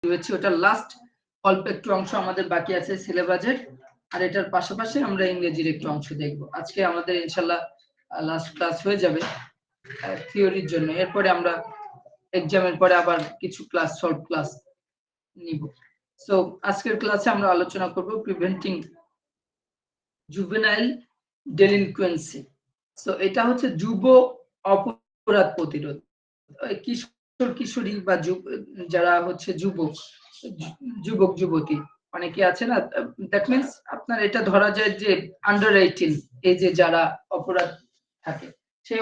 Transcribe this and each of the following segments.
হয়েছে ওটা লাস্ট অল্প একটু অংশ আমাদের বাকি আছে সিলেবাসের, আর এটার পাশাপাশি আমরা ইংরেজির একটু অংশ দেখব। আজকে আমাদের ইনশাআল্লাহ লাস্ট ক্লাস হয়ে যাবে থিওরির জন্য। এরপরে আমরা এক্সামের পরে আবার কিছু ক্লাস শর্ট ক্লাস নিব। সো আজকের ক্লাসে আমরা আলোচনা করব প্রিভেন্টিং জুভেনাইল ডেলিনকুয়েন্সি। সো এটা হচ্ছে যুব অপরাধ প্রতিরোধ। কিশোর কিশোরী বা যারা হচ্ছে যুবক যুবতী অনেকে আছে না, দ্যাট মিন্স আপনার এটা ধরা যায় যে আন্ডার 18 এজে যারা অপরাধ থাকে, সেই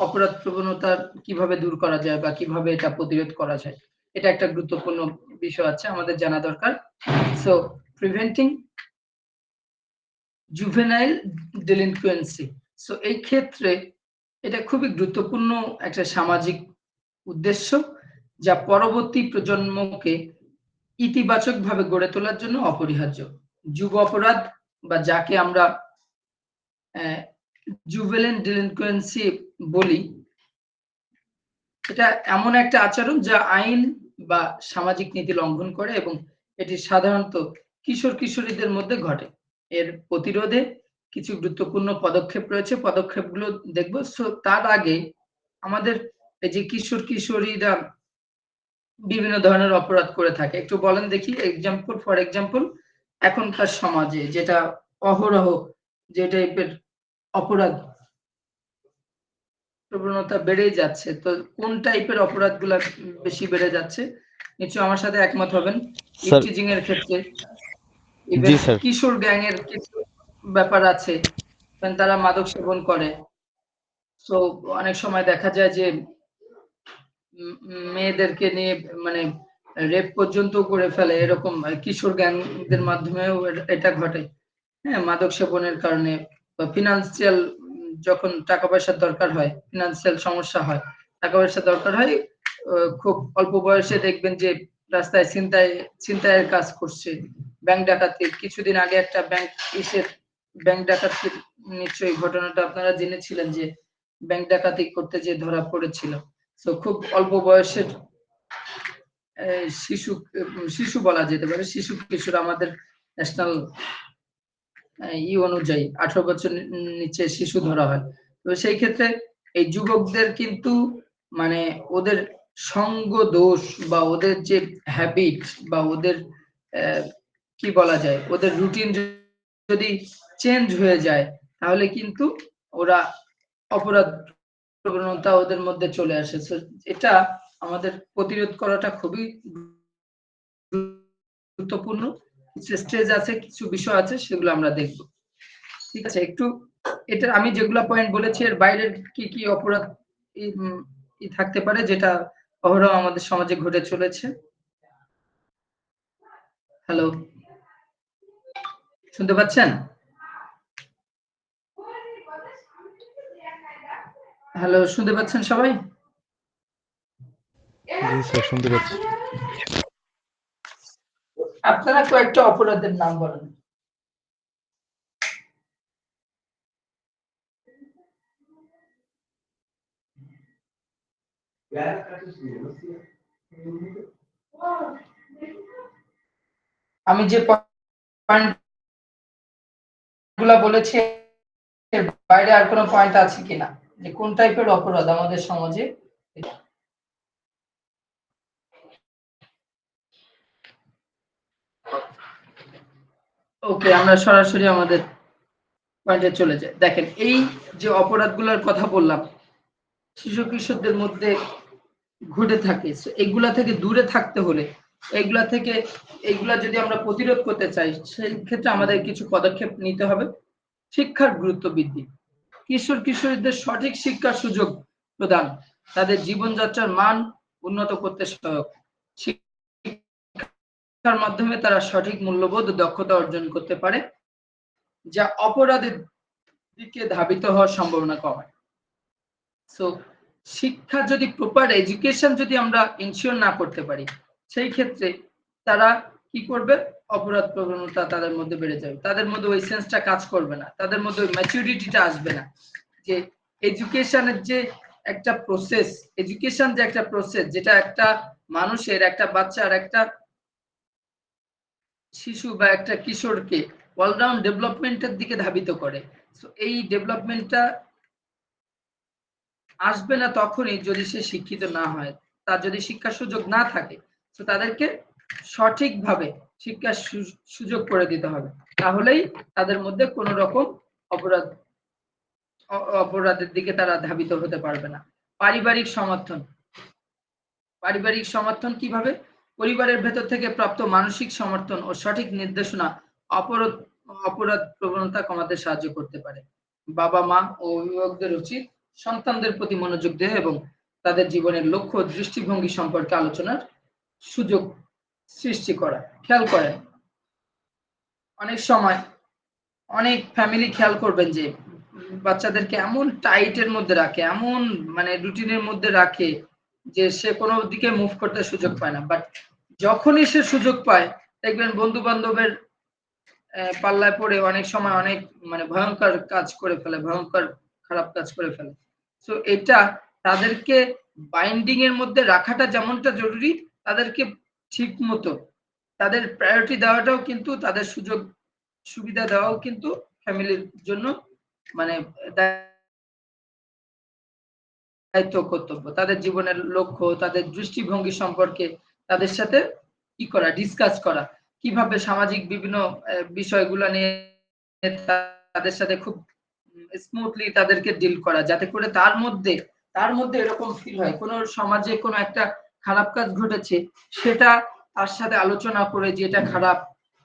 অপরাধ প্রবণতা কিভাবে দূর করা যায় বা কিভাবে এটা প্রতিরোধ করা যায়, এটা একটা গুরুত্বপূর্ণ বিষয় আছে আমাদের জানা দরকার। সো প্রিভেন্টিং জুভেনাইল ডেলিনকুয়েন্সি, সো এই ক্ষেত্রে এটা খুবই গুরুত্বপূর্ণ একটা সামাজিক উদ্দেশ্য, যা পরবর্তী প্রজন্মকে ইতিবাচকভাবে গড়ে তোলার জন্য অপরিহার্য। যুব অপরাধ বা যাকে আমরা জুভেনাইল ডেলিনকুয়েন্সি বলি, এটা এমন একটা আচরণ যা আইন বা সামাজিক নীতি লঙ্ঘন করে এবং এটি সাধারণত কিশোর কিশোরীদের মধ্যে ঘটে। এর প্রতিরোধে কিছু গুরুত্বপূর্ণ পদক্ষেপ রয়েছে, পদক্ষেপগুলো দেখব। সো তার আগে আমাদের এই যে কিশোর কিশোরীরা বিভিন্ন ধরনের অপরাধ করে থাকে, একটু বলেন দেখি। ফর এক্সাম্পল এখনকার সমাজে যেটা অহরহ যে টাইপের অপরাধ প্রবণতা বেড়েই যাচ্ছে, তো কোন টাইপের অপরাধগুলো বেশি বেড়ে যাচ্ছে? নিশ্চয়ই আমার সাথে একমত হবেন। ইভটিজিং এর ক্ষেত্রে, ইভেন কিশোর গ্যাং এর কিছু ব্যাপার আছে, তারা মাদক সেবন করে। সো অনেক সময় দেখা যায় যে মেয়েদেরকে নিয়ে মানে রেপ পর্যন্ত করে ফেলে, এরকম কিশোর গ্যাংদের মাধ্যমেও এটা ঘটে। হ্যাঁ, মাদক সেবনের কারণে বা ফিনান্সিয়াল, যখন টাকা পয়সার দরকার হয়, ফিনান্সিয়াল সমস্যা হয়, টাকা পয়সা দরকার হয়, খুব অল্প বয়সে দেখবেন যে রাস্তায় ছিনতাইয়ের কাজ করছে, ব্যাংক ডাকাতি। কিছুদিন আগে একটা ব্যাংক ডাকাতির নিশ্চয়ই ঘটনাটা আপনারা জেনেছিলেন, যে ব্যাংক ডাকাতি করতে যে ধরা পড়েছিল। তো খুব অল্প বয়সের শিশু বলা যেতে পারে, শিশু কিশোর আমাদের ন্যাশনাল অনুযায়ী 18 বছর নিচে শিশু ধরা হয়। তো সেই ক্ষেত্রে এই যুবকদের কিন্তু মানে ওদের সঙ্গ দোষ বা ওদের যে হ্যাবিট বা ওদের কি বলা যায়, ওদের রুটিন যদি চেঞ্জ হয়ে যায়, তাহলে কিন্তু ওরা অপরাধ প্রবণতা ওদের মধ্যে চলে আসে। এটা আমাদের প্রতিরোধ করাটা খুবই গুরুত্বপূর্ণ। কিছু স্টেজ আছে, কিছু বিষয় আছে, সেগুলো আমরা দেখব। ঠিক আছে, একটু এটা আমি যেগুলো পয়েন্ট বলেছি এর বাইরে কি কি অপরাধ থাকতে পারে যেটা অহরহ আমাদের সমাজে ঘটে চলেছে? হ্যালো, শুনতে পাচ্ছেন? হ্যালো, শুনতে পাচ্ছেন সবাই? জি স্যার, শুনতে পাচ্ছি। আপনারা কয়েকটা অপরাধের নাম বলেন। আমি যে পয়েন্টগুলো বলেছি এর বাইরে আর কোনো পয়েন্ট আছে কিনা, যে কোন টাইপের অপরাধ আমাদের সমাজে? ওকে, আমরা সরাসরি আমাদের পয়েন্টে চলে যাই। দেখেন, এই যে অপরাধগুলোর কথা বললাম শিশু কিশোরদের মধ্যে ঘটে থাকে, এগুলা থেকে দূরে থাকতে হলে, এগুলা যদি আমরা প্রতিরোধ করতে চাই, সেই ক্ষেত্রে আমাদের কিছু পদক্ষেপ নিতে হবে। শিক্ষার গুরুত্ব বৃদ্ধি, কিশোর কিশোরীদের সঠিক শিক্ষার সুযোগ প্রদান তাদের জীবনযাত্রার মান উন্নত করতে সহায়ক। শিক্ষার মাধ্যমে তারা সঠিক মূল্যবোধ ও দক্ষতা অর্জন করতে পারে, যা অপরাধের দিকে ধাবিত হওয়ার সম্ভাবনা কমায়। সো শিক্ষা যদি প্রপার এডুকেশন যদি আমরা ইনশিওর না করতে পারি, সেই ক্ষেত্রে তারা কি করবে, অপরাধ প্রবণতা তাদের মধ্যে বেড়ে যাবে, তাদের মধ্যে ওই সেন্সটা কাজ করবে না, তাদের মধ্যে ওই ম্যাচুরিটিটা আসবে না, যে এডুকেশনের যে একটা প্রসেস, যেটা একটা মানুষের, একটা বাচ্চার একটা শিশু বা একটা কিশোরকে অলরাউন্ড ডেভেলপমেন্টের দিকে ধাবিত করে। সো এই ডেভেলপমেন্টটা আসবে না তখনই যদি সে শিক্ষিত না হয়, তার যদি শিক্ষার সুযোগ না থাকে, তো তাদেরকে সঠিকভাবে শিক্ষার সুযোগ করে দিতে হবে। তাহলেই তাদের মধ্যে কোনো রকম অপরাধ অপরাধের দিকে তারা ধাবিত হতে পারবে না। পারিবারিক সমর্থন। পারিবারিক সমর্থন কিভাবে? পরিবারের ভেতর থেকে প্রাপ্ত মানসিক সমর্থন ও সঠিক নির্দেশনা অপরাধ অপরাধ প্রবণতা কমাতে সাহায্য করতে পারে। বাবা-মা ও অভিভাবকদের উচিত সন্তানদের প্রতি মনোযোগ দেওয়া এবং তাদের জীবনের লক্ষ্য ও দৃষ্টিভঙ্গি সম্পর্কে আলোচনার সুযোগ সৃষ্টি করা। খেয়াল করেন, অনেক সময় অনেক ফ্যামিলি খেয়াল করবেন যে বাচ্চাদেরকে এমন টাইটের মধ্যে রাখে, এমন মানে রুটিনের মধ্যে রাখে যে সে কোনো দিকে মুভ করতে সুযোগ পায় না। বাট যখনই সে সুযোগ পায়, দেখবেন বন্ধু-বান্ধবের পাল্লায় পড়ে অনেক সময় অনেক মানে ভয়ংকর কাজ করে ফেলে, ভয়ংকর খারাপ কাজ করে ফেলে। সো এটা তাদেরকে বাইন্ডিং এর মধ্যে রাখাটা যেমনটা জরুরি, তাদেরকে ঠিকমতো তাদের প্রায়োরিটি দেওয়াটাও কিন্তু, তাদের সুযোগ সুবিধা দেওয়াও কিন্তু ফ্যামিলির জন্য মানে দায়িত্ব কর্তব্য। তাদের জীবনের লক্ষ্য, তাদের দৃষ্টিভঙ্গি সম্পর্কে তাদের সাথে কি করা, ডিসকাস করা। কিভাবে সামাজিক বিভিন্ন বিষয়গুলা নিয়ে তাদের সাথে খুব স্মুথলি তাদেরকে ডিল করা। যাতে করে তার মধ্যে এরকম ফিল হয়, কোন সমাজে কোন একটা খারাপ কাজ ঘটেছে, সেটা তার সাথে আলোচনা করে যে এটা খারাপ,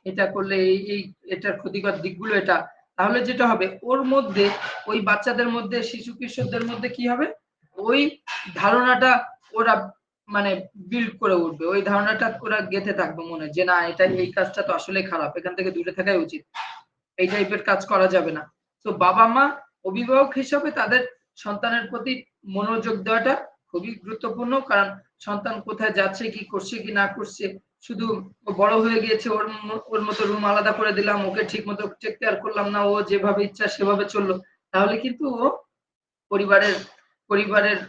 এটা করলে এই এটার ক্ষতিকর দিকগুলো এটা। তাহলে যেটা হবে ওর মধ্যে, ওই বাচ্চাদের মধ্যে, শিশু কিশোরদের মধ্যে কি হবে? ওই ধারণাটা ওরা মানে বিল্ড করে উঠবে। ওই ধারণাটা ওরা গেঁথে থাকবে মনে, যে না এটা এই কাজটা তো আসলেই খারাপ। এখান থেকে দূরে থাকাই উচিত। এই টাইপের কাজ করা যাবে না। তো বাবা-মা অভিভাবক হিসাবে তাদের সন্তানের প্রতি মনোযোগ দেওয়াটা খুবই গুরুত্বপূর্ণ। কারণ সন্তান কোথায় যাচ্ছে, কি করছে, কি না করছে, শুধু ও বড় হয়ে গিয়েছে, ওর মতো রুম আলাদা করে দিলাম, ওকে ঠিকমতো টেক কেয়ার করলাম না, ও যেভাবে ইচ্ছা সেভাবে চললো। তাহলে কিন্তু ও পরিবারের পরিবারের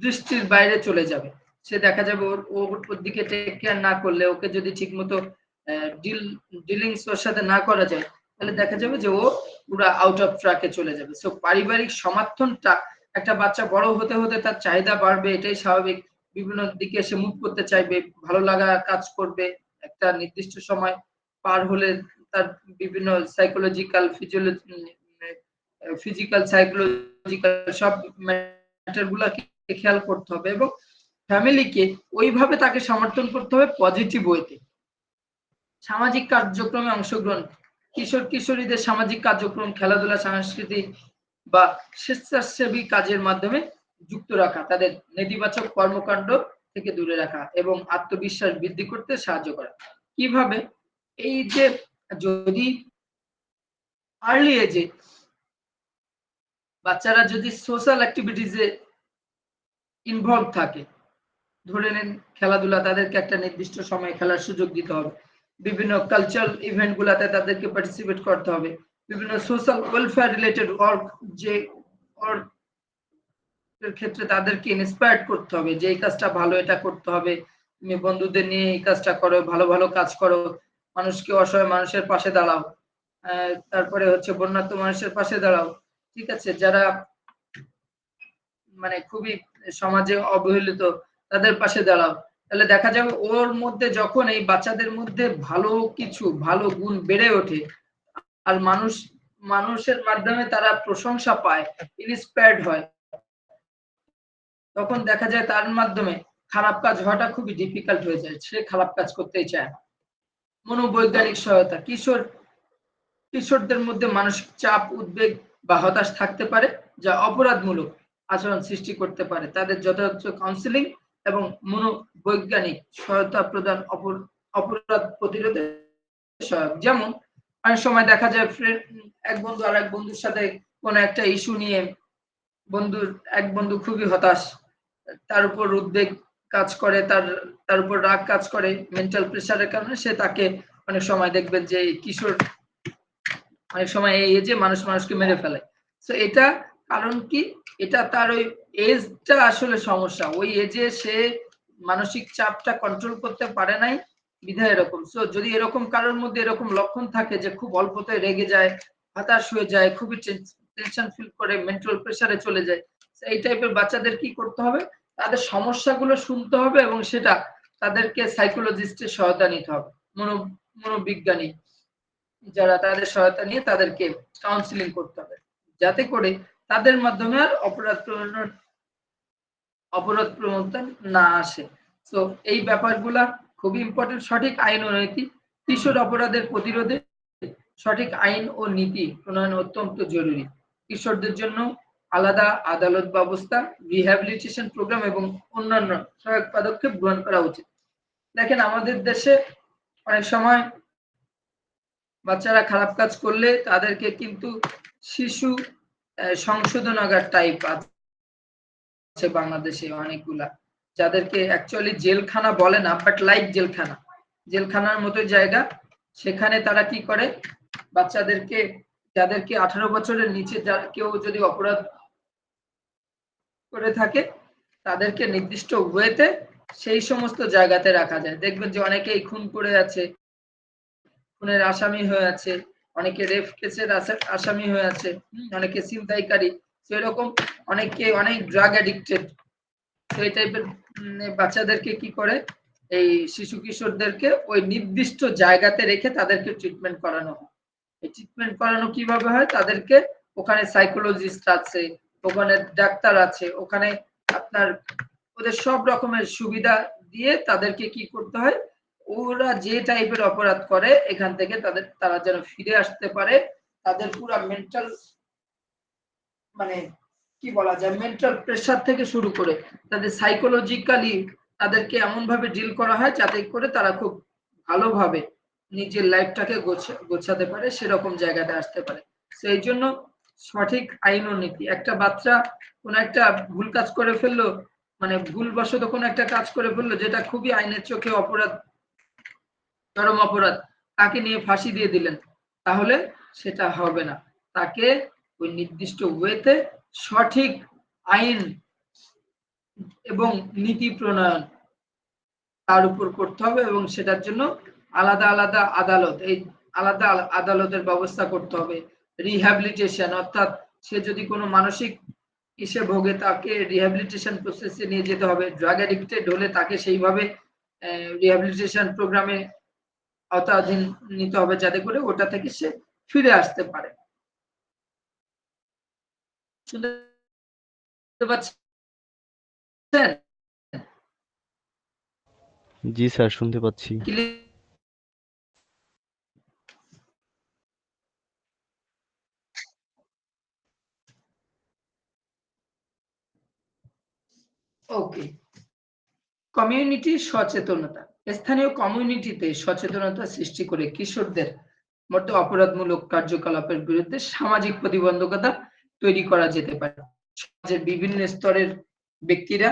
দৃষ্টির বাইরে চলে যাবে। সে দেখা যাবে ওর দিকে টেক কেয়ার না করলে, ওকে যদি ঠিকমতো ডিলিংস ওর সাথে না করা যায়, তাহলে দেখা যাবে যে ও পুরা আউট অফ ট্র্যাকে চলে যাবে। সো পারিবারিক সমর্থনটা, একটা বাচ্চা বড় হতে হতে তার চাহিদা বাড়বে, এটাই স্বাভাবিক। বিভিন্ন দিকে সে মুভ করতে চাইবে, ভালো লাগা কাজ করবে। একটা নির্দিষ্ট সময় পার হলে তার বিভিন্ন সাইকোলজিক্যাল ফিজিক্যাল সাইকোলজিক্যাল সব ম্যাটার গুলাকে খেয়াল করতে হবে এবং ফ্যামিলিকে ওইভাবে তাকে সমর্থন করতে হবে পজিটিভ ওয়েতে। সামাজিক কার্যক্রমে অংশগ্রহণ। কিশোর কিশোরীদের সামাজিক কার্যক্রম, খেলাধুলা, সাংস্কৃতিক বা স্বেচ্ছাসেবী কাজের মাধ্যমে যুক্ত রাখা, তাদের নেতিবাচক কর্মকাণ্ড থেকে দূরে রাখা এবং আত্মবিশ্বাস বৃদ্ধি করতে সাহায্য করা। কিভাবে? এই যে যদি আর্লি এজে বাচ্চারা যদি সোশ্যাল অ্যাক্টিভিটিস এ ইনভলভ থাকে, ধরে নেন খেলাধুলা, তাদেরকে একটা নির্দিষ্ট সময় খেলার সুযোগ দিতে হবে। বিভিন্ন কালচারাল ইভেন্ট গুলাতে তাদেরকে পার্টিসিপেট করতে হবে। বিভিন্ন সোশ্যাল ওয়েলফেয়ার রিলেটেড ওয়ার্ক, যে ওয়ার্ক এর ক্ষেত্রে তাদেরকে ইন্সপায়ার্ড করতে হবে যে এই কাজটা ভালো, এটা করতে হবে। তুমি বন্ধুদের নিয়ে এই কাজটা করো, ভালো ভালো কাজ করো, মানুষকে, অসহায় মানুষের পাশে দাঁড়াও। তারপরে হচ্ছে বন্যার্ত মানুষের পাশে দাঁড়াও। ঠিক আছে? যারা মানে খুবই সমাজে অবহেলিত, তাদের পাশে দাঁড়াও। তাহলে দেখা যাবে ওর মধ্যে যখন এই বাচ্চাদের মধ্যে ভালো কিছু, ভালো গুণ বেড়ে ওঠে, আর মানুষের মাধ্যমে তারা প্রশংসা পায়, ইন্সপায়ার্ড হয়, তখন দেখা যায় তার মাধ্যমে খারাপ কাজ হওয়াটা খুবই ডিফিকাল্ট হয়ে যায়। সে খারাপ কাজ করতেই চায় না। মনোবৈজ্ঞানিক সহায়তা। কিশোরদের মধ্যে মানসিক চাপ, উদ্বেগ বা হতাশ থাকতে পারে, যা অপরাধমূলক আচরণ সৃষ্টি করতে পারে। তাদের যথাযথ কাউন্সেলিং এবং মনোবৈজ্ঞানিক সহায়তা প্রদান অপরাধ প্রতিরোধে সহায়ক। যেমন অনেক সময় দেখা যায় এক বন্ধু আরেক বন্ধুর সাথে কোনো একটা ইস্যু নিয়ে, এক বন্ধু খুবই হতাশ, তার উপর উদ্বেগ কাজ করে, তার উপর রাগ কাজ করে, মেন্টাল প্রেশারের কারণে সে তাকে অনেক সময় দেখবেন যে কিশোর অনেক সময় এই এজে মানুষকে মেরে ফেলে। তো এটা কারণ কি? এটা তার ওই এজটা আসলে সমস্যা। ওই এজে সে মানসিক চাপটা কন্ট্রোল করতে পারে নাই। বিধায় এরকম। সো যদি এরকম কারোর মধ্যে এরকম লক্ষণ থাকে যে খুব অল্পতে রেগে যায়, হতাশ হয়ে যায়, খুবই টেনশন ফিল করে, মেন্টাল প্রেশারে চলে যায়, এই টাইপের বাচ্চাদের কি করতে হবে? তাদের সমস্যাগুলো শুনতে হবে এবং সেটা তাদেরকে সাইকোলজিস্টের সহায়তা নিতে হবে। মনোবিজ্ঞানী যারা, তাদের সহায়তা নিয়ে তাদেরকে কাউন্সেলিং করতে হবে, যাতে করে তাদের মাধ্যমে আর অপরাধ প্রবণতা না আসে। তো এই ব্যাপারগুলা খুবই ইম্পর্টেন্ট। সঠিক আইন ও নীতি, কিশোর অপরাধের প্রতিরোধে সঠিক আইন ও নীতি প্রণয়ন অত্যন্ত জরুরি। কিশোরদের জন্য আলাদা আদালত ব্যবস্থা, রিহ্যাবিলিটেশন প্রোগ্রাম এবং অন্যান্য সহায়ক পদক্ষেপ গ্রহণ করা উচিত। দেখেন আমাদের দেশে অনেক সময় বাচ্চারা খারাপ কাজ করলে তাদেরকে কিন্তু শিশু সংশোধনাগার টাইপ আছে বাংলাদেশে অনেকগুলা, যাদেরকে অ্যাকচুয়ালি জেলখানা বলে না, বাট লাইক জেলখানা, জেলখানার মতো জায়গা। সেখানে তারা কি করে, বাচ্চাদেরকে, যাদেরকে 18 বছরের নিচে কেউ যদি অপরাধ করে থাকে, তাদেরকে নির্দিষ্ট ওয়েতে সেই সমস্ত জায়গাতে রাখা যায়। দেখবেন যে অনেকেই খুন করে আছে, খুনের আসামি হয়ে আছে, অনেকে রেপ কেসের আসামি হয়ে আছে, অনেকে ছিনতাইকারী, সেরকম অনেকে অনেক ড্রাগ অ্যাডিক্টেড। সেই টাইপের বাচ্চাদেরকে কি করে, এই শিশু কিশোরদেরকে ওই নির্দিষ্ট জায়গাতে রেখে তাদেরকে ট্রিটমেন্ট করানো হয়। এই ট্রিটমেন্ট করানো কিভাবে হয়, তাদেরকে ওখানে সাইকোলজিস্ট আছে, ওখানে ডাক্তার আছে, ওখানে আপনার ওদের সব রকমের সুবিধা দিয়ে তাদেরকে কি করতে হয়, ওরা যে টাইপের অপরাধ করে এখান থেকে তারা যেন ফিরে আসতে পারে। তাদের পুরো মেন্টাল, মানে কি বলা যায়, মেন্টাল প্রেসার থেকে শুরু করে তাদের সাইকোলজিক্যালি তাদেরকে এমন ভাবে ডিল করা হয় যাতে করে তারা খুব ভালোভাবে নিজের লাইফটাকে গোছাতে পারে, সেরকম জায়গাতে আসতে পারে। সেই জন্য সঠিক আইন ও নীতি। একটা বাচ্চা কোন একটা ভুল কাজ করে ফেললো, মানে ভুলবশত কোনো একটা কাজ করে ফেললো যেটা খুবই আইনের চোখে অপরাধ, চরম অপরাধ, তাকে নিয়ে ফাঁসি দিয়ে দিলেন, তাহলে সেটা হবে না। তাকে ওই নির্দিষ্ট ওয়েতে সঠিক আইন এবং নীতি প্রণয়ন তার উপর করতে হবে এবং সেটার জন্য আলাদা আলাদা আদালত, এই আলাদা আদালতের ব্যবস্থা করতে হবে। রিহ্যাবিলিটেশন, অর্থাৎ সে যদি কোনো মানসিক ইসে ভোগে তাকে রিহ্যাবিলিটেশন প্রসেসে নিয়ে যেতে হবে। ড্রাগ অ্যাডিক্টেড হলে তাকে সেইভাবে রিহ্যাবিলিটেশন প্রোগ্রামে আওতাধীন নিতে হবে যাতে করে ওটা থেকে সে ফিরে আসতে পারে। শুনতে পাচ্ছেন? জি স্যার, শুনতে পাচ্ছি। ওকে। কমিউনিটি সচেতনতা, স্থানীয় কমিউনিটিতে সচেতনতা সৃষ্টি করে কিশোরদের মধ্যে অপরাধমূলক কার্যকলাপের বিরুদ্ধে সামাজিক প্রতিবন্ধকতা তৈরি করা যেতে পারে। সমাজের বিভিন্ন স্তরের ব্যক্তিরা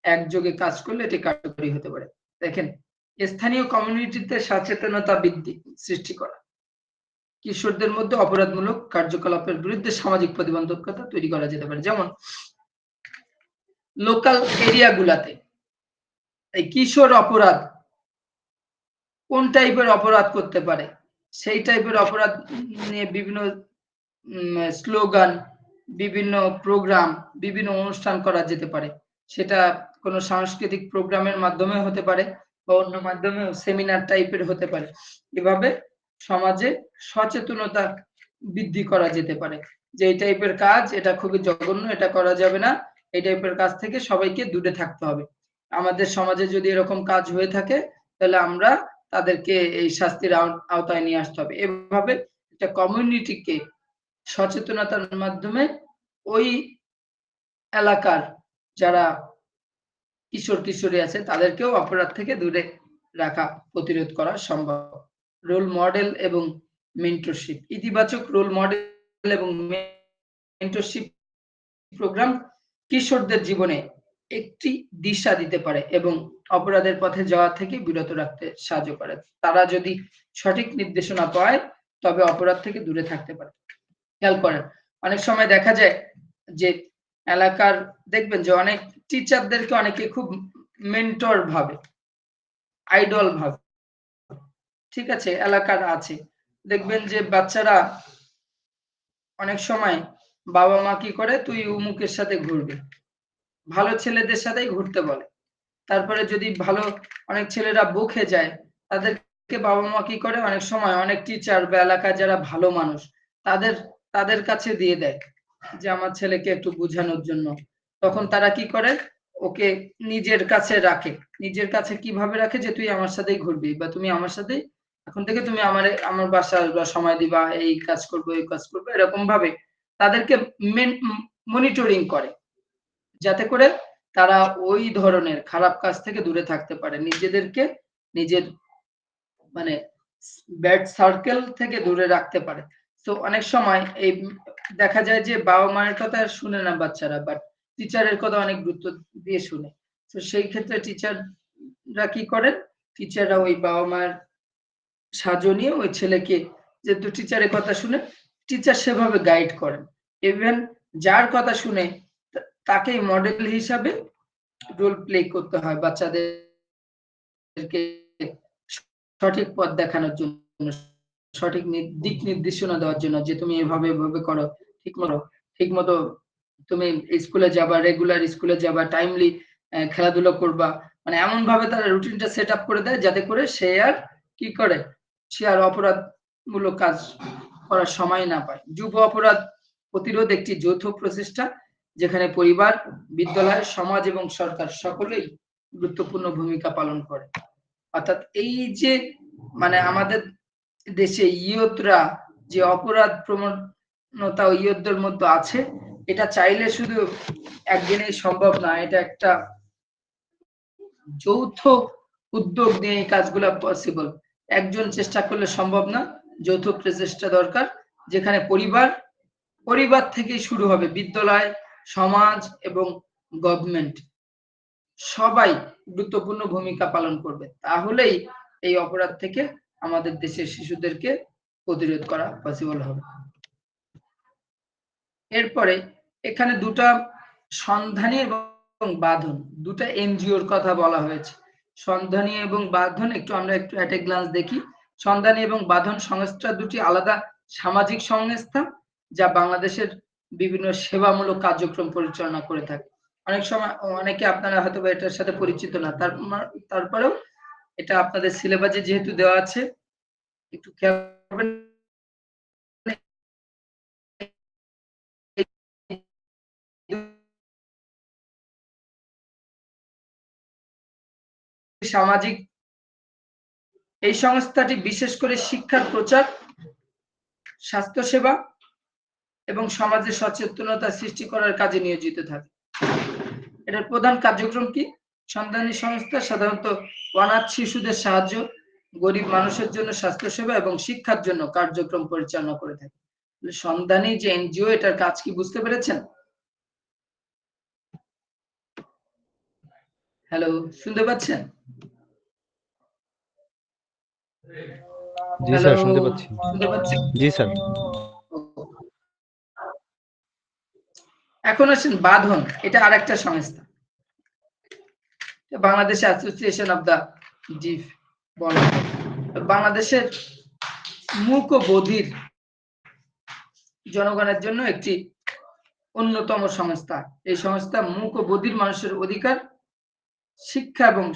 একযোগে কাজ করলে এটি কার্যকরী হতে পারে। দেখেন, স্থানীয় কমিউনিটিতে সচেতনতা বৃদ্ধি সৃষ্টি করা, কিশোরদের মধ্যে অপরাধমূলক কার্যকলাপের বিরুদ্ধে সামাজিক প্রতিবন্ধকতা তৈরি করা যেতে পারে। যেমন লোকাল এরিয়া গুলাতে এই কিশোর অপরাধ কোন টাইপের অপরাধ করতে পারে, সেই টাইপের অপরাধ নিয়ে বিভিন্ন স্লোগান, বিভিন্ন প্রোগ্রাম, বিভিন্ন অনুষ্ঠান করা যেতে পারে। সেটা কোনো সাংস্কৃতিক প্রোগ্রামের মাধ্যমে হতে পারে বা অন্য মাধ্যমেও সেমিনার টাইপের হতে পারে। এভাবে সমাজে সচেতনতা বৃদ্ধি করা যেতে পারে যে এই টাইপের কাজ, এটা খুবই জঘন্য, এটা করা যাবে না, এই টাইপের কাজ থেকে সবাইকে দূরে থাকতে হবে। আমাদের সমাজে যদি এরকম কাজ হয়ে থাকে তাহলে আমরা তাদেরকে এই শাস্তির আওতায় নিয়ে আসতে হবে। এভাবে একটা কমিউনিটিকে সচেতনতার মাধ্যমে ওই এলাকার যারা কিশোর কিশোরী আছে তাদেরকেও অপরাধ থেকে দূরে রাখা, প্রতিরোধ করা সম্ভব। রোল মডেল এবং মেন্টরশিপ, ইতিবাচক রোল মডেল এবং মেন্টরশিপ প্রোগ্রাম কিশোরদের জীবনে একটি দিশা দিতে পারে এবং অপরাধের পথে যাওয়া থেকে বিরত রাখতে সাহায্য করে। তারা যদি সঠিক নির্দেশনা পায় তবে অপরাধ থেকে দূরে থাকতে পারে। খেয়াল করেন, অনেক সময় দেখা যায় যে এলাকার, দেখবেন যে অনেক টিচারদেরকে অনেকে খুব মেন্টর ভাবে, আইডল ভাবে, ঠিক আছে, এলাকার আছে, দেখবেন যে বাচ্চারা অনেক সময় বাবা মা কি করে, তুই উমুকের সাথে ঘুরবি, ভালো ছেলেদের সাথেই ঘুরতে বলে। তারপরে যদি ভালো অনেক ছেলেরা বকে যায়, তাদেরকে বাবা মা কি করে, অনেক সময় অনেক টিচার বা এলাকায় যারা ভালো মানুষ তাদের তাদের কাছে দিয়ে দেয় যে আমার ছেলেকে একটু বোঝানোর জন্য। তখন তারা কি করে, ওকে নিজের কাছে রাখে। নিজের কাছে কিভাবে রাখে, যে তুই আমার সাথেই ঘুরবি বা তুমি আমার সাথেই, এখন থেকে তুমি আমার বাসায় আসবা, সময় দিবা, এই কাজ করবো এই কাজ করবো, এরকম ভাবে তাদেরকে মনিটরিং করে, যাতে করে তারা ওই ধরনের খারাপ কাজ থেকে দূরে থাকতে পারে, নিজেদেরকে নিজের মানে ব্যাড সার্কেল থেকে দূরে রাখতে পারে। তো অনেক সময় এই দেখা যায় যে বাবা মায়ের কথা শুনে না বাচ্চারা, বাট টিচারের কথা অনেক গুরুত্ব দিয়ে শুনে। তো সেই ক্ষেত্রে টিচাররা কি করেন, টিচাররা ওই বাবা মায়ের সাহায্য নিয়ে ওই ছেলেকে, যেহেতু টিচারের কথা শুনে, টিচার সেভাবে গাইড করেন। ইভেন যার কথা শুনে তাকেই মডেল হিসাবে রোল প্লে করতে হয় বাচ্চাদেরকে সঠিক পথ দেখানোর জন্য, সঠিক দিক নির্দেশনা দেওয়ার জন্য, যে তুমি এভাবে এভাবে করো, ঠিক মতো তুমি স্কুলে যাবা, রেগুলার স্কুলে যাবা, টাইমলি খেলাধুলা করবা, মানে এমন ভাবে তারা রুটিনটা সেট আপ করে দেয় যাতে করে সে আর কি করে, সে আর অপরাধমূলক কাজ করার সময় না পায়। যুব অপরাধ প্রতিরোধ একটি যৌথ প্রচেষ্টা, যেখানে পরিবার, বিদ্যালয়, সমাজ এবং সরকার সকলেই গুরুত্বপূর্ণ ভূমিকা পালন করে। অর্থাৎ এই যে মানে আমাদের দেশে ইয়তরা যে অপরাধ প্রবণতা ইয়তদের মধ্যে আছে, এটা চাইলে শুধু একদিনেই সম্ভব না, এটা একটা যৌথ উদ্যোগ নিয়ে এই কাজগুলো পসিবল। একজন চেষ্টা করলে সম্ভব না, যৌথ প্রচেষ্টা দরকার, যেখানে পরিবার থেকেই শুরু হবে, বিদ্যালয়, সমাজ এবং গভর্নমেন্ট সবাই গুরুত্বপূর্ণ ভূমিকা পালন করবে, তাহলেই এই অপরাধ থেকে আমাদের দেশের শিশুদেরকে প্রতিরোধ করা পসিবল হবে। এরপরে এখানে দুটা সন্ধানী এবং বাঁধন, দুটা এনজিওর কথা বলা হয়েছে। সন্ধানী এবং বাঁধন আমরা একটু অ্যাট এ গ্লান্স দেখি। সন্ধানী এবং বাঁধন সংস্থা দুটি আলাদা সামাজিক সংস্থা, যা বাংলাদেশের বিভিন্ন সেবামূলক কার্যক্রম পরিচালনা করে থাকে। অনেক সময় অনেকে আপনারা হয়তো এটার সাথে পরিচিত না, তারপরেও এটা আপনাদের সিলেবাসে যেহেতু দেওয়া আছে, একটু খেয়াল করবেন। সামাজিক এই সংস্থাটি বিশেষ করে শিক্ষার প্রচার, স্বাস্থ্যসেবা এবং সমাজে সচেতনতা সৃষ্টি করার কাজে নিয়োজিত থাকে। এটার প্রধান কার্যক্রম কি? সন্ধানী সংস্থা সাধারণত অনাথ শিশুদের সাহায্য, গরিব মানুষের জন্য স্বাস্থ্যসেবা এবং শিক্ষার জন্য কার্যক্রম পরিচালনা করে থাকে। সন্ধানী যে এনজিও, এটার কাজ কি বুঝতে পেরেছেন? হ্যালো, শুনতে পাচ্ছেন? জি হ্যালো, স্যার, শুনতে পাচ্ছি। শুনতে পাচ্ছেন? জি স্যার। এখন আসেন বাঁধন, এটা আরেকটা সংস্থা, বাংলাদেশ অ্যাসোসিয়েশন অফ দা ডিফ বলা হয়। বাংলাদেশের মূক ও বধির জনগণের জন্য একটি অন্যতম সংস্থা। এই সংস্থা মূক ও বধির মানুষের অধিকার, শিক্ষা এবং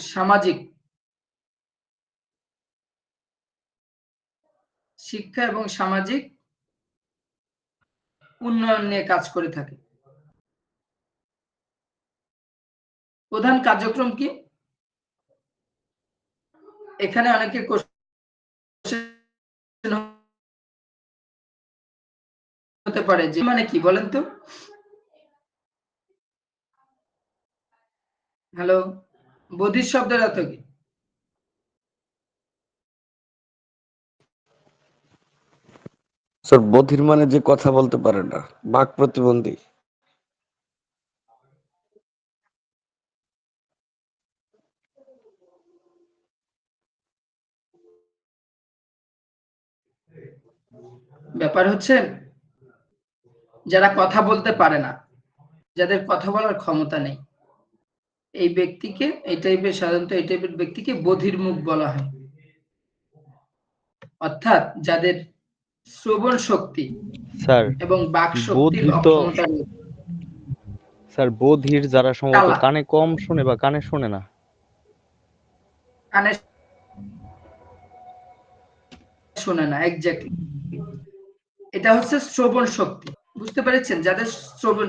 সামাজিক উন্নয়ন নিয়ে কাজ করে থাকে। প্রধান কার্যক্রম কি? এখানে অনেকে কোশ্চেন হতে পারে যে মানে কি বলেন তো? হ্যালো, বধির শব্দের অর্থ কি? স্যার, বধির মানে যে কথা বলতে পারে না, বাক প্রতিবন্ধী। ব্যাপার হচ্ছে যারা কথা বলতে পারে না, যাদের কথা বলার ক্ষমতা নেই, এই ব্যক্তিকে, সাধারণত এই টাইপের ব্যক্তিকে বধির মুখ বলা হয়। অর্থাৎ যাদের শ্রবণ শক্তি স্যার এবং বাক শক্তির বধির তো অক্ষমতা রয়েছে। স্যার বধির যারা সম্ভবত কালা, কানে কম শোনে বা কানে শোনে না। কানে শোনে না, এক্স্যাক্টলি। এটা হচ্ছে শ্রবণ শক্তি, বুঝতে পেরেছেন? যাদের শ্রবণ,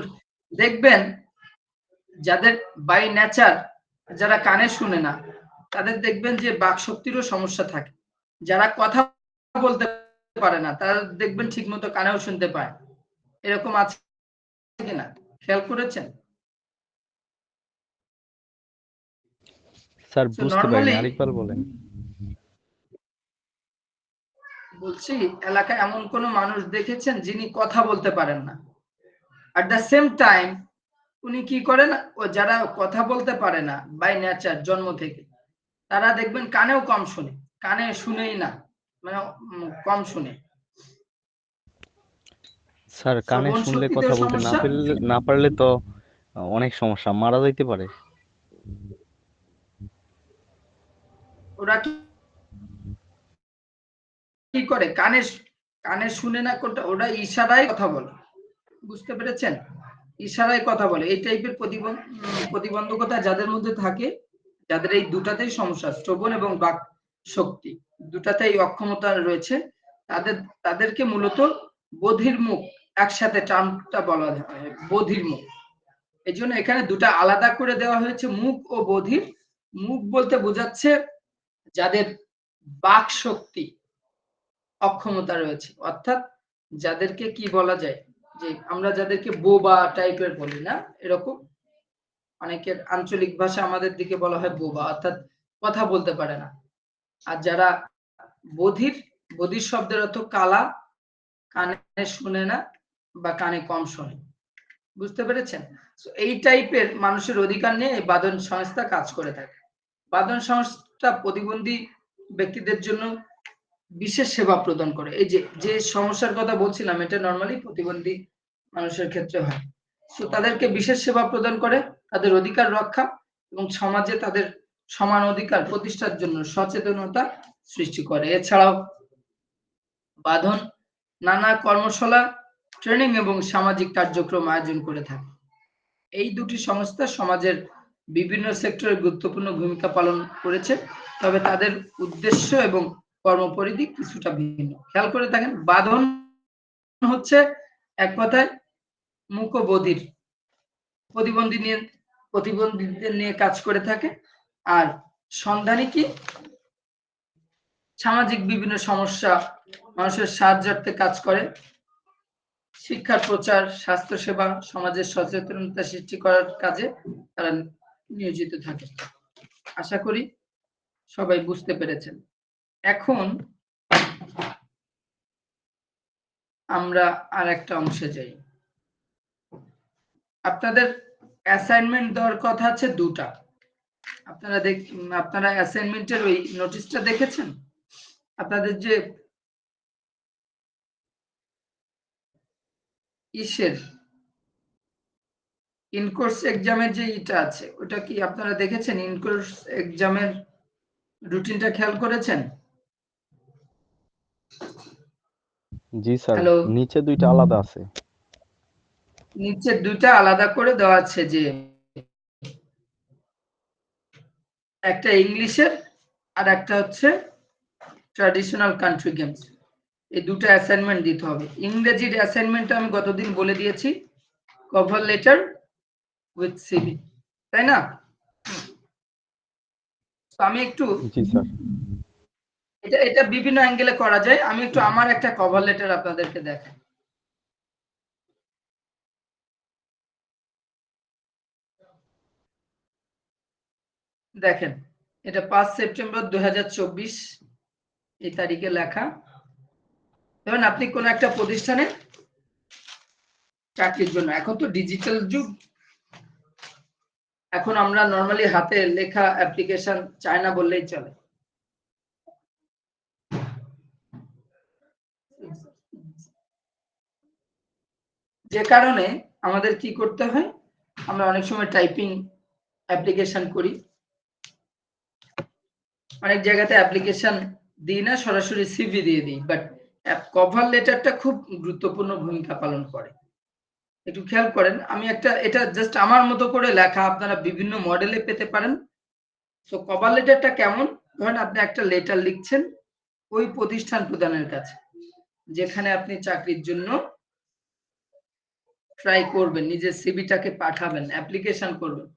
দেখবেন যাদের বাই নেচার যারা কানে শুনে না, তাদের দেখবেন যে বাক শক্তিরও সমস্যা থাকে। যারা কথা বলতে পারে না, তারা দেখবেন ঠিক মতো কানেও শুনতে পায়। এরকম আছে কিনা খেয়াল করেছেন? স্যার তো বুঝতে পারিনি, নরমালি আরেকবার বলেন। বলছি, এলাকায় এমন কোন মানুষ দেখেছেন যিনি কথা বলতে পারেন না, at the same time উনি কি করেন, ও যারা কথা বলতে পারে না বাই নেচার জন্ম থেকে, তারা দেখবেন কানেও কম শুনে, কানে শুনেই না, মানে কম শুনে। স্যার কানে শ্রবণ শুনলে কথা শক্তিতেও বলতে সমস্যা। না পারলে তো অনেক সমস্যা, মারা যাইতে পারে। ওরা কি করে, কানে শুনে না, কোনটা ওরা ইশারায় কথা বলে, বুঝতে পেরেছেন? ইশারায় কথা বলে। এই টাইপের প্রতিবন্ধকতা যাদের মধ্যে থাকে, যাদের এই দুটাতেই সমস্যা, শ্রবণ এবং বাক শক্তি দুটাতেই অক্ষমতা রয়েছে, তাদেরকে মূলত বধির মুখ, একসাথে টার্মটা বলা হয় বধির মুখ। এই জন্য এখানে দুটা আলাদা করে দেওয়া হয়েছে, মুখ ও বধির। মুখ বলতে বোঝাচ্ছে যাদের বাক শক্তি অক্ষমতা রয়েছে, অর্থাৎ যাদেরকে কি বলা যায়, যে আমরা যাদেরকে বোবা টাইপের বলি না, এরকম অনেকের আঞ্চলিক ভাষা আমাদের দিকে বলা হয় বোবা, অর্থাৎ কথা বলতে পারে না। আর যারা বধির, বধির শব্দের অর্থ কালা, কানে শুনে না বা কানে কম শোনে, বুঝতে পেরেছেন? এই টাইপের মানুষের অধিকার নিয়ে এই বাদন সংস্থা কাজ করে থাকে। বাদন সংস্থা প্রতিবন্ধী ব্যক্তিদের জন্য বিশেষ সেবা প্রদান করে। এই যে সমস্যার কথা বলছিলাম, এটা নরমালি প্রতিবন্ধী মানুষের ক্ষেত্রে হয়। তো তাদেরকে বিশেষ সেবা প্রদান করে, তাদের অধিকার রক্ষা এবং সমাজে তাদের সমান অধিকার প্রতিষ্ঠার জন্য সচেতনতা সৃষ্টি করে। এছাড়াও বাঁধন নানা কর্মশালা, ট্রেনিং এবং সামাজিক কার্যক্রম আয়োজন করে থাকে। এই দুটি সংস্থা সমাজের বিভিন্ন সেক্টরে গুরুত্বপূর্ণ ভূমিকা পালন করেছে, তবে তাদের উদ্দেশ্য এবং কর্মপরিধি কিছুটা ভিন্ন। খেয়াল করে থাকেন, বাঁধন হচ্ছে এক কথায় মুক ও বধির প্রতিবন্ধীদের নিয়ে কাজ করে থাকে। আর সন্ধানী কি, সামাজিক বিভিন্ন সমস্যা মানুষের সাহায্যার্থে কাজ করে, শিক্ষার প্রচার, স্বাস্থ্যসেবা, সমাজের সচেতনতা সৃষ্টি করার কাজে তারা নিয়োজিত থাকে। আশা করি সবাই বুঝতে পেরেছেন। এখন আমরা আর একটা অংশে যাই। আপনাদের অ্যাসাইনমেন্ট দেওয়ার কথা আছে দুটা। আপনারা অ্যাসাইনমেন্টের ওই নোটিশটা দেখেছেন? আপনাদের যে ইসের ইনকোর্স এক্সামের যে ইটা আছে, ওটা কি আপনারা দেখেছেন? ইনকোর্স এক্সামের রুটিনটা খেয়াল করেছেন? জি স্যার, হ্যালো, নিচে দুইটা আলাদা আছে। নিচে দুইটা আলাদা করে দেওয়া আছে, যে একটা ইংলিশের আর একটা হচ্ছে ট্র্যাডিশনাল কান্ট্রি গেমস। এই দুটো অ্যাসাইনমেন্ট দিতে হবে। ইংরেজির অ্যাসাইনমেন্টটা আমি গতদিন বলে দিয়েছি, কভার লেটার উইথ সিভি, তাই না? তো আমি একটু, জি স্যার। এটা বিভিন্ন অ্যাঙ্গেলে করা যায়, আমি একটু আমার একটা কভার লেটার আপনাদেরকে দেখাই। দেখেন, এটা 5 সেপ্টেম্বর 2024 এই তারিখে লেখা। ধরুন আপনি কোন একটা প্রতিষ্ঠানে চাকরির জন্য, এখন তো ডিজিটাল যুগ, এখন আমরা নরমালি হাতে লেখা অ্যাপ্লিকেশন চাই না বললেই চলে। যে কারণে আমাদের কি করতে হয়, আমরা অনেক সময় টাইপিং অ্যাপ্লিকেশন করি, অনেক জায়গাতে অ্যাপ্লিকেশন দিই না, সরাসরি সিভি দিয়ে দিই, বাট কভার লেটারটা খুব গুরুত্বপূর্ণ ভূমিকা পালন করে। একটু খেয়াল করেন, আমি এটা জাস্ট আমার মতো করে লেখা, আপনারা বিভিন্ন মডেলে পেতে পারেন। সো কভার লেটারটা কেমন? ধরেন আপনি একটা লেটার লিখছেন ওই প্রতিষ্ঠান প্রদানের কাছে যেখানে আপনি চাকরির জন্য ট্রাই করবেন, নিজের সিভিটাকে পাঠাবেন, অ্যাপ্লিকেশন করবেন।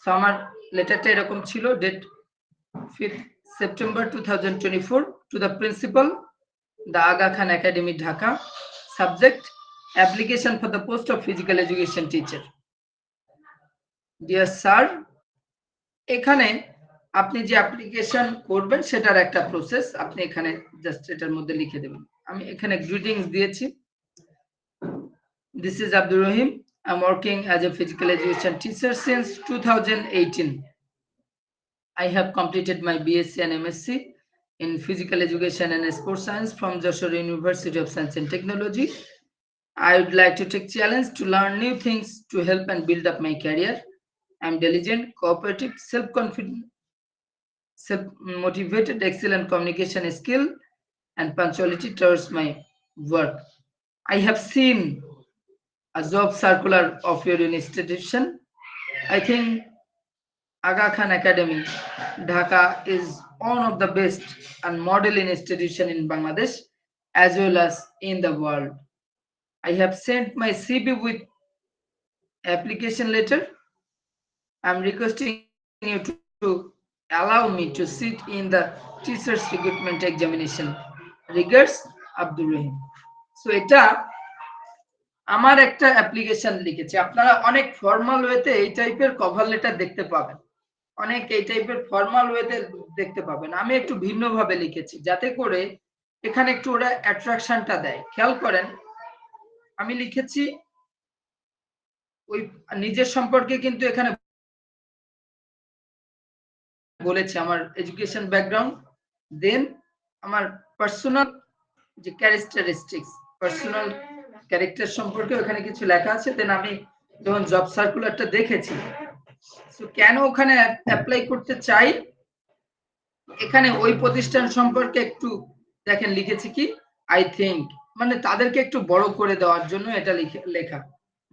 সো আমার লেটারটা এরকম ছিল, date 5th September 2024 to the principal, the Aga Khan Academy, Dhaka. Subject: application for the post of physical education teacher. Dear sir, এখানে আপনি যে অ্যাপ্লিকেশন করবেন সেটার একটা প্রসেস আপনি এখানে জাস্ট এটার মধ্যে লিখে দেবেন। আমি এখানে গ্রিটিংস দিয়েছি। This is Abdul Rahim. I'm working as a physical education teacher since 2018. I have completed my BSc and MSc in physical education and sports science from Joshua University of Science and Technology. I would like to take challenge to learn new things to help and build up my career. I'm diligent, cooperative, self-confident, self-motivated, excellent communication skill, and punctuality towards my work. I have seen a job circular of your institution. I think Aga Khan Academy, Dhaka is one of the best and model institution in Bangladesh as well as in the world. I have sent my CV with application letter. I'm requesting you to allow me to sit in the teachers recruitment examination. Regards, Abdul Rahim. So এটা আমার একটা application লিখেছি। আপনারা অনেক formal ওয়েতে এই টাইপের cover letter দেখতে পাবেন, অনেক এই টাইপের ফর্মাল ওয়েতে দেখতে পাবেন। আমি একটু ভিন্নভাবে লিখেছি যাতে করে এখানে একটু ওরা অ্যাট্রাকশনটা দেয়। খেয়াল করেন, আমি লিখেছি ওই নিজের সম্পর্কে, কিন্তু এখানে বলেছে আমার এডুকেশন ব্যাকগ্রাউন্ড, দেন আমার পার্সোনাল যে ক্যারেক্টারিস্টিক্স, পার্সোনাল ক্যারেক্টার সম্পর্কে ওখানে কিছু লেখা আছে। দেন আমি যখন জব সার্কুলারটা দেখেছি, সো কেন ওখানে অ্যাপ্লাই করতে চাই, এখানে ওই প্রতিষ্ঠান সম্পর্কে একটু দেখেন লিখেছি কি, আই থিংক, মানে তাদেরকে একটু বড় করে দেওয়ার জন্য এটা লেখা,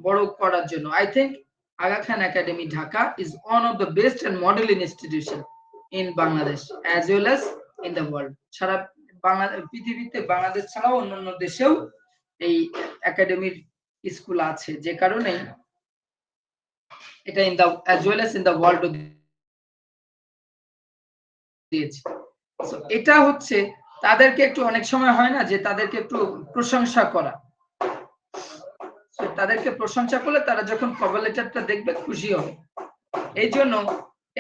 বড় করার জন্য। I think Aga Khan Academy, Dhaka is one of the best and model institution in Bangladesh as well as in the world. সারা পৃথিবীতে বাংলাদেশ ছাড়াও অন্যান্য দেশেও এই একাডেমির স্কুল আছে, যে কারণে এটা in the as well as in the world দিয়েছে। সো এটা হচ্ছে তাদেরকে একটু, অনেক সময় হয় না যে তাদেরকে একটু প্রশংসা করা, সো তাদেরকে প্রশংসা করলে তারা যখন কভার লেটারটা দেখবে খুশি হবে। এই জন্য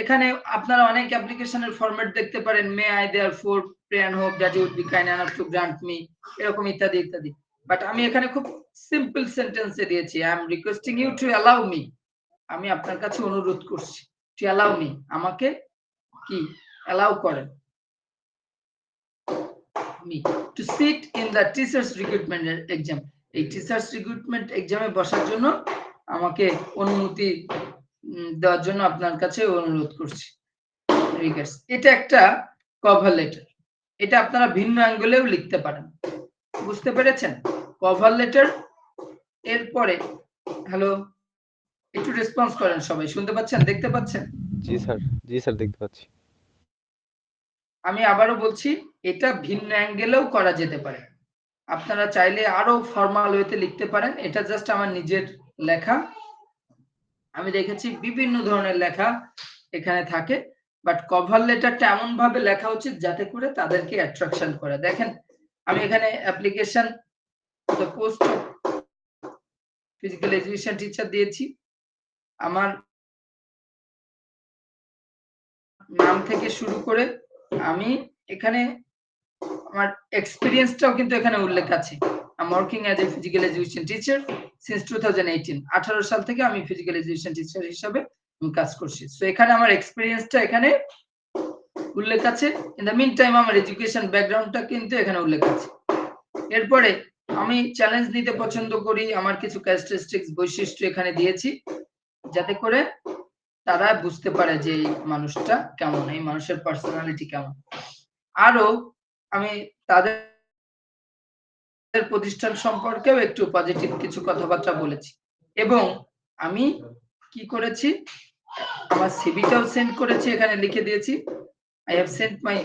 এখানে আপনারা অনেক অ্যাপ্লিকেশনের ফরম্যাট দেখতে পারেন, may I therefore pray and hope that you would be kind enough to grant me, এরকম ইত্যাদি ইত্যাদি। বাট আমি এখানে খুব সিম্পল সেন্টেন্সে দিয়েছি, I am requesting you to allow me, আমি আপনার কাছে অনুরোধ করছি, টু অ্যালাউ মি, আমাকে কি অ্যালাউ করেন, me to sit in the teachers recruitment exam, এই টিচার্স রিক্রুটমেন্ট এক্সামে বসার জন্য আমাকে অনুমতি দেওয়ার জন্য আপনার কাছে অনুরোধ করছি। রিগার্ডস, এটা একটা কভার লেটার, এটা আপনারা ভিন্ন অ্যাঙ্গেলেও লিখতে পারেন। বুঝতে পেরেছেন? Cover letter. এরপরে হ্যালো, একটু রেসপন্স করেন সবাই, শুনতে পাচ্ছেন, দেখতে পাচ্ছেন? জি স্যার দেখতে পাচ্ছি। আমি আবারও বলছি, এটা ভিন্ন অ্যাঙ্গেলেও করা যেতে পারে। আপনারা চাইলে আরো ফর্মাল ওয়েতে লিখতে পারেন। এটা জাস্ট আমার নিজের লেখা, আমি দেখেছি বিভিন্ন ধরনের লেখা এখানে থাকে, বাট কভার লেটারটা এমন ভাবে লেখা উচিত যাতে করে তাদেরকে অ্যাট্রাকশন করে। দেখেন আমি এখানে application the post of physical education teacher দিয়েছি, আমার নাম থেকে শুরু করে আমি এখানে আমার এক্সপেরিয়েন্সটাও কিন্তু এখানে উল্লেখ আছে। I'm working as a physical education teacher since 2018, 18 সাল থেকে আমি ফিজিক্যাল এডুকেশন টিচার হিসেবে কাজ করছি। সো এখানে আমার এক্সপেরিয়েন্সটা এখানে উল্লেখ আছে। ইন দ্য মিন টাইম আমার এডুকেশন ব্যাকগ্রাউন্ডটা কিন্তু এখানে উল্লেখ আছে। এরপরে আমি চ্যালেঞ্জ নিতে পছন্দ করি, আমার কিছু ক্যারেক্টারিস্টিক্স, বৈশিষ্ট্য এখানে দিয়েছি যাতে করে তারা বুঝতে পারে যে এই মানুষটা কেমন, এই মানুষের পার্সোনালিটি কেমন। আরো আমি তাদের প্রতিষ্ঠান সম্পর্কেও একটু পজিটিভ কিছু কথাবার্তা বলেছি এবং আমি কি করেছি আমার সিভিটাও সেন্ড করেছি, এখানে লিখে দিয়েছি I have Saint my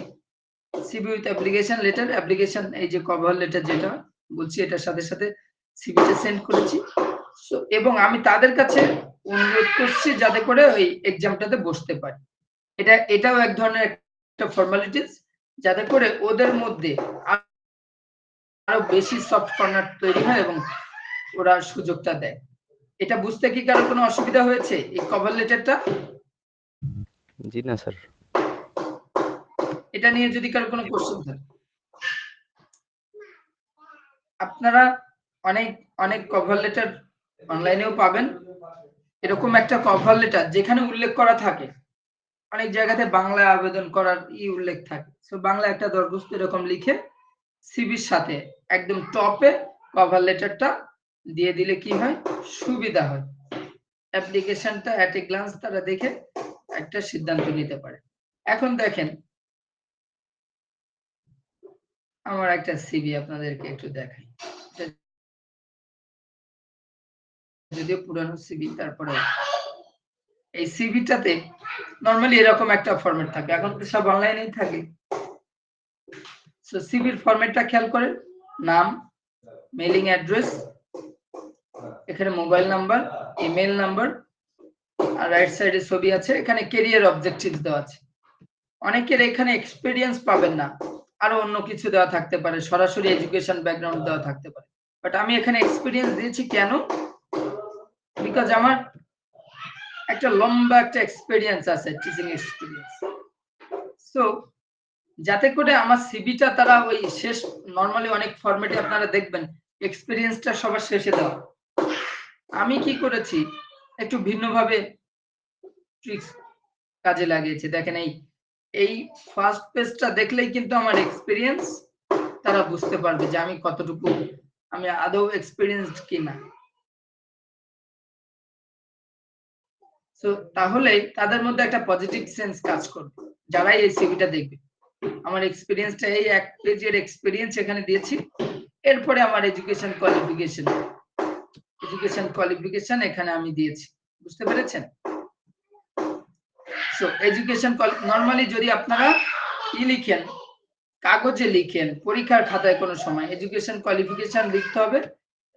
CV with application letter, application এই যে কভার লেটার যেটা বলছি এটার সাথে সাথে সিভিটা সেন্ড করেছি। এবং আমি তাদের কাছে অনুরোধ করছি যাতে করে ওই এক্সামটাতে বসতে পারি। এটাও এক ধরনের একটা ফর্মালিটিস, যাতে করে ওদের মধ্যে আরো বেশি সফট কর্নার তৈরি হয় এবং ওরা সুযোগটা দেয়। এটা বুঝতে কি কারো কোনো অসুবিধা হয়েছে এই কভার লেটারটা? জি না স্যার। এটা নিয়ে যদি কারো কোনো কোশ্চেন থাকে, আপনারা অনেক অনেক কভার লেটার অনলাইনেও পাবেন। এরকম একটা কভার লেটার যেখানে উল্লেখ করা থাকে, অনেক জায়গাতে বাংলায় আবেদন করার উল্লেখ থাকে, সো বাংলা একটা দরখাস্ত এরকম লিখে সিভির সাথে একদম টপে কভার লেটারটা দিয়ে দিলে কি হয়, সুবিধা হয়। অ্যাপ্লিকেশনটা অ্যাট এ গ্লান্স তারা দেখে একটা সিদ্ধান্ত নিতে পারে। এখন দেখেন আমার একটা সিভি আপনাদেরকে একটু দেখাই, যদিও পুরানো সিভি, তারপরে এই সিভিটাতে নরমালি এরকম একটা ফরম্যাট থাকে, এখন তো সব অনলাইনেই থাকে। সো সিভির ফরম্যাটটা খেয়াল করেন, নাম, মেইলিং অ্যাড্রেস, এখানে মোবাইল নাম্বার, ইমেল নাম্বার, আর রাইট সাইডে ছবি আছে, এখানে ক্যারিয়ার অবজেক্টিভস দেওয়া আছে। অনেকের এখানে এক্সপেরিয়েন্স পাবেন না, আরো অন্য কিছু দেওয়া থাকতে পারে, সরাসরি এডুকেশন ব্যাকগ্রাউন্ড দেওয়া থাকতে পারে, বাট আমি এখানে এক্সপেরিয়েন্স দিয়েছি কেন, বিকজ আমার একটা লম্বা একটা এক্সপেরিয়েন্স আছে, টিচিং এক্সপেরিয়েন্স। সো যাতে করে আমার সিভিটা তারা ওই শেষ, নরমালি অনেক ফরম্যাটে আপনারা দেখবেন এক্সপেরিয়েন্সটা সবার শেষে দেওয়া, আমি কি করেছি একটু ভিন্নভাবে ট্রিক্স কাজে লাগিয়েছি। দেখেন এই ফার্স্ট পেজটা দেখলেই কিন্তু আমার এক্সপেরিয়েন্স তারা বুঝতে পারবে যে আমি কতটুকু, আমি আদৌ এক্সপেরিয়েন্সড কিনা। সো তাহলে তাদের মধ্যে একটা পজিটিভ সেন্স কাজ করবে যারাই এই সিভিটা দেখবে। আমার এক্সপেরিয়েন্সটা এই এক পেজের এক্সপেরিয়েন্স এখানে দিয়েছি, এরপরে আমার এডুকেশন কোয়ালিফিকেশন এখানে আমি দিয়েছি, বুঝতে পেরেছেন? সো এডুকেশন নরমালি যদি আপনারা লিখেন, কাগজে লিখেন, পরীক্ষার খাতায় কোনো সময় এডুকেশন কোয়ালিফিকেশন লিখতে হবে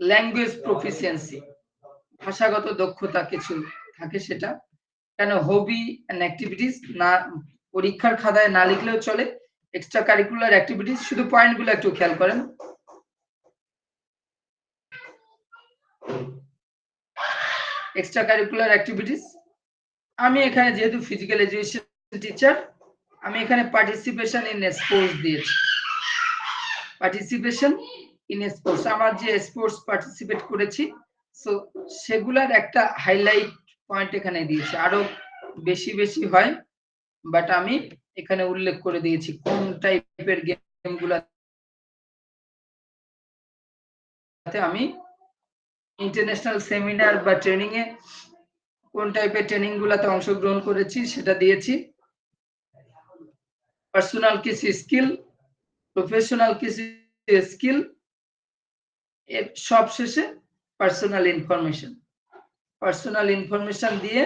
ল্যাঙ্গুয়েজ প্রফিসিয়েন্সি, ভাষাগত দক্ষতা কিছু থাকে সেটা, কেন হবি এন্ড অ্যাক্টিভিটিস না পরীক্ষার খাতায় না লিখলেও চলে, এক্সট্রা কারিকুলার অ্যাক্টিভিটিস, শুধু পয়েন্টগুলো একটু খেয়াল করেন। এক্সট্রা কারিকুলার অ্যাক্টিভিটিস, আমি এখানে যেহেতু ফিজিক্যাল এডুকেশন টিচার, আমি এখানে পার্টিসিপেশন ইন স্পোর্টস দিয়েছি, পার্টিসিপেশন ইন স্পোর্টস, আমার যে স্পোর্টস পার্টিসিপেট করেছি, সো সেগুলার একটা হাইলাইট পয়েন্ট এখানে দিয়েছি, আরো বেশি বেশি হয়, বাট আমি এখানে উল্লেখ করে দিয়েছি কোন টাইপের গেমগুলোতে আমি ইন্টারন্যাশনাল সেমিনার বা ট্রেনিং এ কোন টাইপের ট্রেনিং গুলাতে অংশগ্রহণ করেছি সেটা দিয়েছি, পার্সোনাল কিছু স্কিল, প্রফেশনাল কিছু স্কিল, এর সব শেষে পার্সোনাল ইনফরমেশন দিয়ে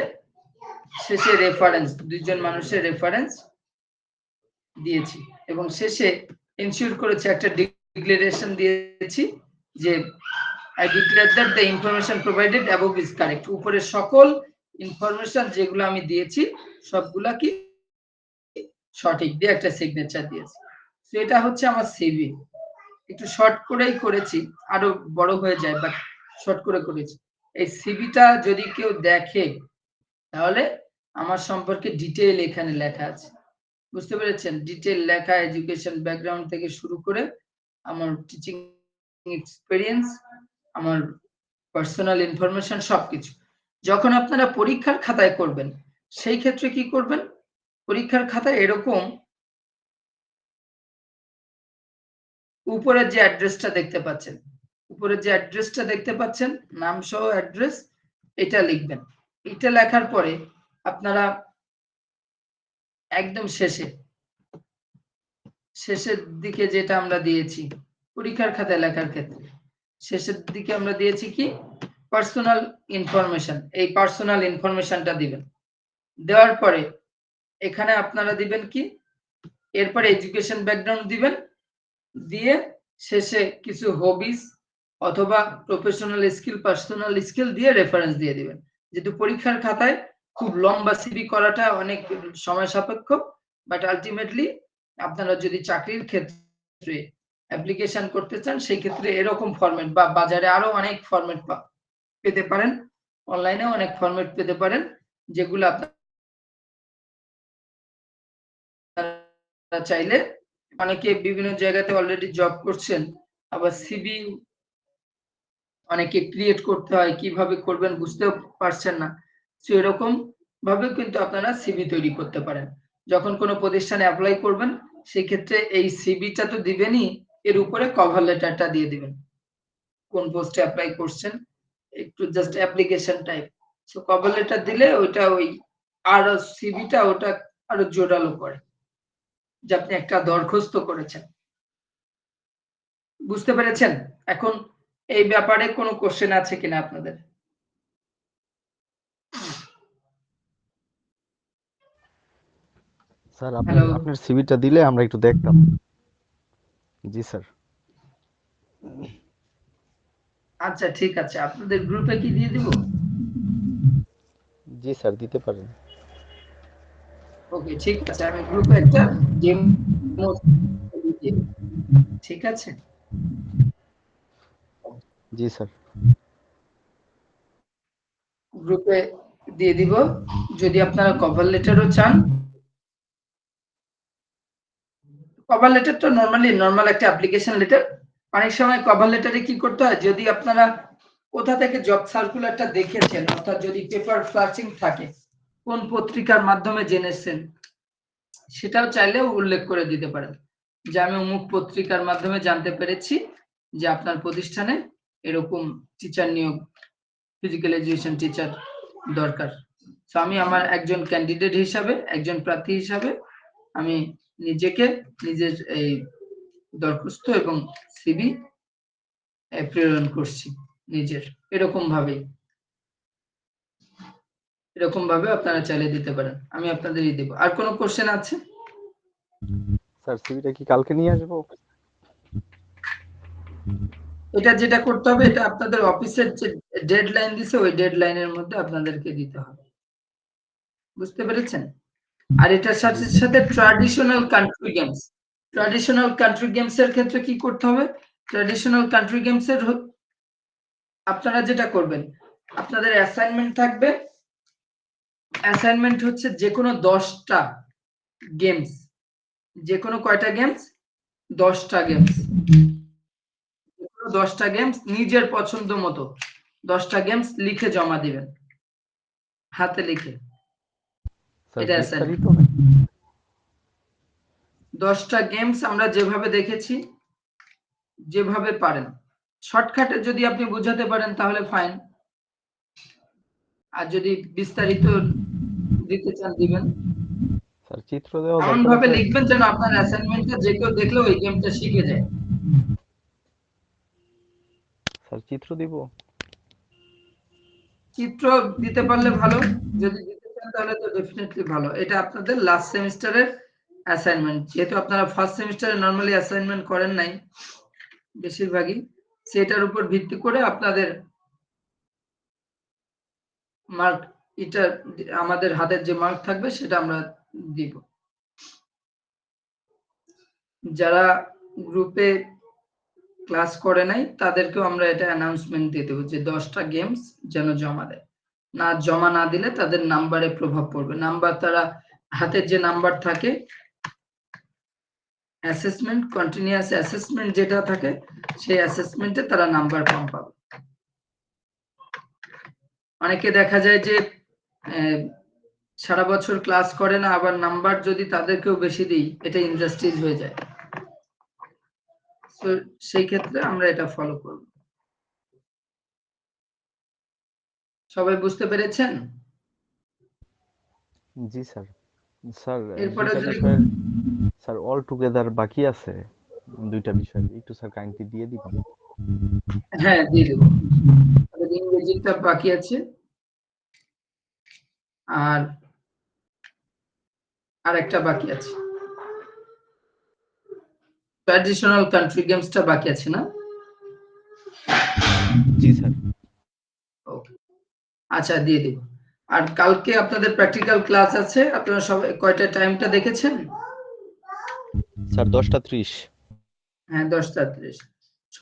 শেষে রেফারেন্স, দুইজন মানুষের রেফারেন্স দিয়েছি, এবং শেষে এনশিওর করেছি একটা ডিক্লারেশন দিয়েছি যে I declare that the information provided above is correct, উপরে সকল ইনফরমেশন যেগুলো আমি দিয়েছি সবগুলা কি সঠিক দিয়ে একটা সিগনেচার দিয়েছি। তো এটা হচ্ছে আমার সিভি, একটু শর্ট করেই করেছি, আরো বড় হয়ে যায় বাট শর্ট করে করেছি। এই সিভিটা যদি কেউ দেখে তাহলে আমার সম্পর্কে ডিটেইল এখানে লেখা আছে, বুঝতে পেরেছেন? ডিটেইল লেখা, এডুকেশন ব্যাকগ্রাউন্ড থেকে শুরু করে আমার টিচিং এক্সপেরিয়েন্স, আমার পার্সোনাল ইনফরমেশন সবকিছু। যখন আপনারা পরীক্ষার খাতায় করবেন সেই ক্ষেত্রে কি করবেন, পরীক্ষার খাতায় এরকম উপরের যে অ্যাড্রেসটা দেখতে পাচ্ছেন, নাম সহ অ্যাড্রেস, এটা লিখবেন। এটা লেখার পরে আপনারা একদম শেষে শেষের দিকে যেটা আমরা দিয়েছি পরীক্ষার খাতায় লেখার ক্ষেত্রে শেষের দিকে আমরা দিয়েছি কি পার্সোনাল ইনফরমেশন, এই পার্সোনাল ইনফরমেশনটা দিবেন। দেওয়ার পরে এখানে আপনারা দিবেন কি এরপরে এডুকেশন ব্যাকগ্রাউন্ড দিবেন, দিয়ে শেষে কিছু হবিস অথবা প্রফেশনাল স্কিল পার্সোনাল স্কিল দিয়ে রেফারেন্স দিয়ে দিবেন। যেহেতু পরীক্ষার খাতায় খুব লম্বা সিভি করাটা অনেক সময় সাপেক্ষ, বাট আলটিমেটলি আপনারা যদি চাকরির ক্ষেত্রে অ্যাপ্লিকেশন করতে চান সেই ক্ষেত্রে এরকম ফরম্যাট বা বাজারে আরো অনেক ফরম্যাট পেতে পারেন, অনলাইনে অনেক ফরম্যাট পেতে পারেন যেগুলো আপনারা চাইলে, অনেকে বিভিন্ন জায়গাতে অলরেডি জব করছেন, আবার সিভি অনেকে ক্রিয়েট করতে হয় কিভাবে করবেন বুঝতেও পারছেন না, তো এরকম ভাবে কিন্তু আপনারা সিভি তৈরি করতে পারেন। যখন কোনো প্রতিষ্ঠানে অ্যাপ্লাই করবেন সেই ক্ষেত্রে এই সিভিটা তো দিবেনই, এর উপরে কভার লেটারটা দিয়ে দিবেন কোন পোস্টে অ্যাপ্লাই করছেন, একটু just application type. So cover letter দিলে ওইটা ওই আরো সিভিটা ওটা আরো জোরালো করে যে আপনি একটা দরখাস্ত করেছেন। বুঝতে পেরেছেন? এখন এই ব্যাপারে কোনো কোশ্চেন আছে কিনা আপনাদের? স্যার হ্যালো, আপনার সিভিটা দিলে আমরা একটু দেখতাম। জি স্যার। আচ্ছা ঠিক আছে, আপনাদের গ্রুপে কি দিয়ে দিব? জি স্যার, দিতে পারেন। ওকে ঠিক আছে, আমি গ্রুপে একটা ডেমো দিয়ে দেব। ঠিক আছে, জি স্যার। গ্রুপে দিয়ে দিব। যদি আপনারা কভার লেটারও চান, কভার লেটারটা নরমাল একটা অ্যাপ্লিকেশন লেটার। অনেক সময় কভার লেটারে কি করতে হয়, যদি আপনারা কোথা থেকে জব সার্কুলারটা দেখেছেন, অর্থাৎ যদি পেপার ফ্লাচিং থাকে, কোন পত্রিকার মাধ্যমে জেনেছেন, সেটাও চাইলে উল্লেখ করে দিতে পারেন যে আমি অমুক পত্রিকার মাধ্যমে জানতে পেরেছি যে আপনার প্রতিষ্ঠানে এরকম টিচার নিয়োগ, ফিজিক্যাল এডুকেশন টিচার দরকার। তো আমি আমার একজন ক্যান্ডিডেট হিসাবে, একজন প্রার্থী হিসাবে আমি নিজেকে নিজের এই দরখাস্ত এবং সিভি প্রেরণ করছি নিজের। এরকম ভাবে আপনারা চাইলে দিতে পারেন, আমি আপনাদেরই দেব। আর কোনো কোশ্চেন আছে? স্যার সিভিটা কি কালকে নিয়ে আসবো? এটা যেটা করতে হবে, এটা আপনাদের অফিসের যে ডেডলাইন দিছে ওই ডেডলাইনের মধ্যে আপনাদেরকে দিতে হবে। বুঝতে পেরেছেন? আর এটার সাথে সাথে ট্র্যাডিশনাল কান্ট্রি গেমস এর ক্ষেত্রে কি করতে হবে? ট্র্যাডিশনাল কান্ট্রি গেমস এর আপনারা যেটা করবেন, আপনাদের অ্যাসাইনমেন্ট থাকবে। অ্যাসাইনমেন্ট হচ্ছে যে কোনো 10টা গেমস, যে কোনো কয়টা গেমস? 10টা গেমস। 10টা গেমস নিজের পছন্দ মতো 10টা গেমস লিখে জমা দিবেন, হাতে লিখে। স্যার এটা বিস্তারিত অ্যাসাইনমেন্ট। নাকি? 10টা গেমস আমরা যেভাবে দেখেছি, যেভাবে পারেন, শর্টকাটে যদি আপনি বোঝাতে পারেন তাহলে ফাইন, আর যদি বিস্তারিত দিতে চান দিবেন। স্যার চিত্র দেওয়া এমন দরকার ভাবে আছে? লিখবেন যেন আপনার অ্যাসাইনমেন্টটা যে কেউ দেখলে ওই গেমটা শিখে যায়। স্যার চিত্র দিব? চিত্র দিতে পারলে ভালো, যদি দিতে চান তাহলে তো ডেফিনেটলি ভালো। এটা আপনাদের লাস্ট সেমিস্টারের অ্যাসাইনমেন্ট, যেহেতু আপনারা ফার্স্ট সেমিস্টারে নরমালি অ্যাসাইনমেন্ট করেন নাই বেশিরভাগই, সেটার উপর ভিত্তি করে আপনাদের মার্ক, এটা আমাদের হাতের যে মার্ক থাকবে সেটা আমরা দিব। যারা গ্রুপে ক্লাস করে নাই তাদেরকেও আমরা এটা অ্যানাউন্সমেন্ট দিয়ে দেবো যে 10টা গেমস যেন জমা দেয়। না জমা না দিলে তাদের নাম্বারে প্রভাব পড়বে। নাম্বার, তারা হাতের যে নাম্বার থাকে অ্যাসেসমেন্ট, কন্টিনিউয়াস অ্যাসেসমেন্ট যেটা থাকে, সেই অ্যাসেসমেন্টে তারা নাম্বার কম পাবে। অনেকে দেখা যায় যে সারা বছর ক্লাস করে না, আবার নাম্বার যদি তাদেরকেও বেশি দিই, এটা ইনজাস্টিস হয়ে যায়। তো সেই ক্ষেত্রে আমরা এটা ফলো করব। সবাই বুঝতে পেরেছেন? জি স্যার। স্যার এরপরে দুইটা যদি বিষয়ের স্যার অল টুগেদার বাকি আছে দুইটা বিষয়, একটু স্যার কাইন্ডলি দিয়ে দিবেন। হ্যাঁ, দিয়ে দেবো। তাহলে ইংরেজিটা বাকি আছে, আর আরেকটা বাকি আছে, ট্র্যাডিশনাল কান্ট্রি গেমসটা বাকি আছে না? জি স্যার। ওকে, আচ্ছা দিয়ে দিব। আর কালকে আপনাদের প্র্যাকটিক্যাল ক্লাস আছে, আপনারা সবাই কয়টা টাইমটা দেখেছেন? স্যার 10:30। হ্যাঁ, 10:30।